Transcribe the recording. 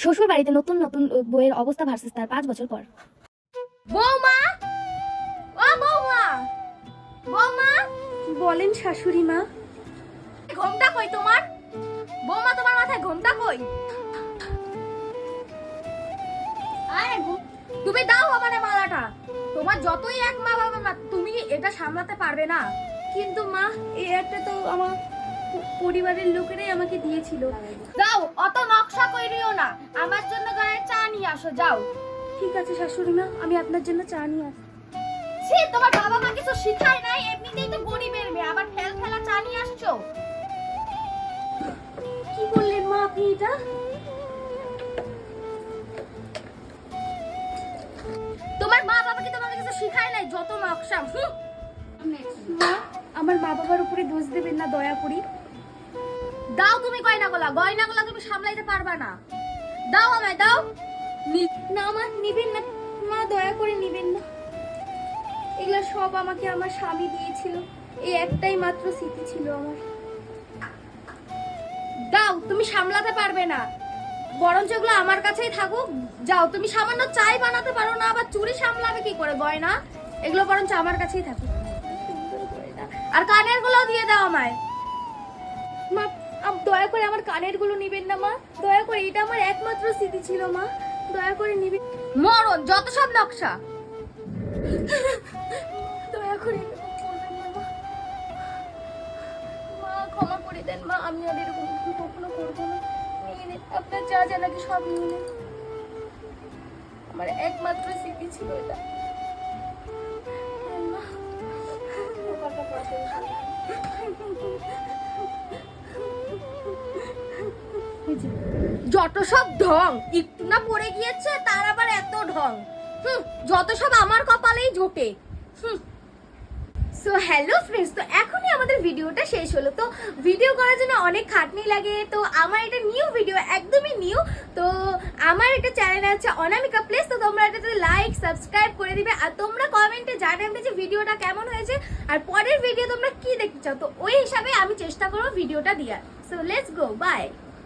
শ্বশুর বাড়িতে নতুন নতুন বউয়ের অবস্থা ভার্সেস তার 5 বছর পর। বৌমা, ও বৌমা, বৌমা, বলেন শাশুড়ি মা। ঘোমটা কই তোমার? বৌমা, তোমার মাথায় ঘোমটা কই? আরে তুমি দাও আমারে মালাটা। তোমার যতই এক মা বাবা, তুমি এটা সামলাতে পারবে না। কিন্তু মা, এই একটা তো আমার পরিবারের লোকেরাই আমাকে দিয়েছিল। যাও, অত নকশা কইরিও না, আমার জন্য গায়ে চা নিয়ে আসো, যাও। ঠিক আছে শাশুড়ি মা, আমি আপনার জন্য চা নিয়ে আসি। ছি, তোমার বাবা মা কিছু শিখায় নাই, এমনিতেই তো গরিবের মেয়ে, আবার ফেলা চা নিয়ে আসছো। কি বললেন মা আপনি এটা? তোমার মা বাবা কি তোমাকে কিছু শিখায় নাই? যত নকশা। মা, আমার মা বাবার উপরে দোষ দেবেন না দয়া করি। দাও তুমি গয়নাগুলা তুমি সামলাইতে পারবা না। দাও আমায়, দাও। না মা, নিবেন না মা, দয়া করে নিবেন না। এগুলা সব আমাকে আমার স্বামী দিয়েছিল, এই একটাই মাত্র স্মৃতি ছিল আমার। দাও, তুমি সামলাতে পারবে না, বরঞ্চ এগুলো আমার কাছেই থাকুক। যাও, তুমি সামান্য চাই বানাতে পারো না, আবার চুরি সামলাবে কি করে গয়না? এগুলো বরঞ্চ আমার কাছেই থাকুক। আর কানের গুলো দিয়ে দাও আমায়। মা, দয়া করে আমার কানের গুলো নিবেন না মা, দয়া করে, এটা আমার একমাত্র স্মৃতি ছিল মা, দয়া করে নিবেন। মরণ, যত সব নকশা। দয়া করে এরকম করবেন না মা। মা, ক্ষমা করে দেন মা, আমি আর এরকম কখনো করবো না। নিয়ে নিন, আপনার যা যা লাগে সব নিয়ে নিন, আমার একমাত্র স্মৃতি ছিল এটা। মা, ব্যাপারটা পড়াতে যত সব ঢং, একটু না পড়ে গিয়েছে তার আবার এত ঢং। যত সব আমার কপালেই জোটে। সো হ্যালো ফ্রেন্ডস, তো এখনই আমাদের ভিডিওটা শেষ হলো। তো ভিডিও করার জন্য অনেক খাটনি লাগে, তো আমার এটা নিউ ভিডিও, একদমই নিউ। তো আমার একটা চ্যানেল আছে অনামিকা প্লেস, তো তোমরা এটাতে লাইক সাবস্ক্রাইব করে দিবে, আর তোমরা কমেন্টে জানাবে যে ভিডিওটা কেমন হয়েছে আর পরের ভিডিও তোমরা কি দেখতে চাও, তো ওই হিসাবে আমি চেষ্টা করবো ভিডিওটা দেওয়ার। So let's go, by.